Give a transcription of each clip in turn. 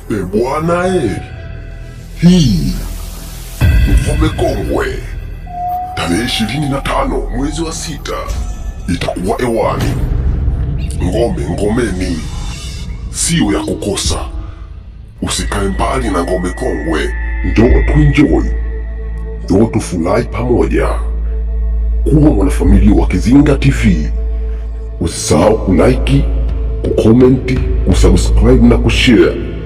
Bwana hii Ngome Kongwe tarehe 25 mwezi wa 6 itakuwa hewani. Ngomeni siyo ya kukosa. Usikae mbali na Ngome Kongwe. Njoo tuenjoy, njoo tufurahi pamoja. Kuwa mwanafamilia wa Kizinga TV. Usisahau kulike, kukomenti, kusubscribe na kushare.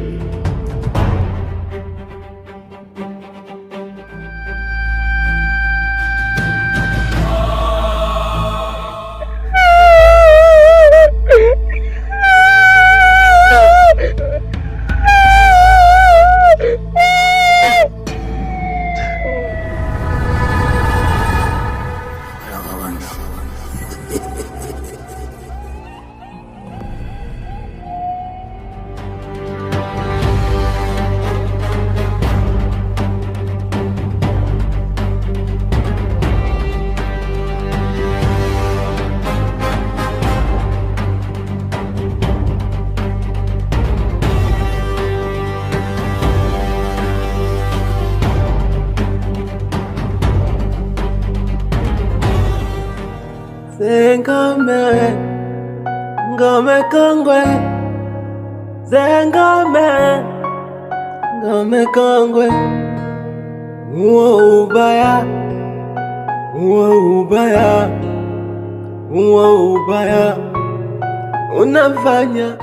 Ngome Kongwe, Ngome Kongwe, uo ubaya unafanya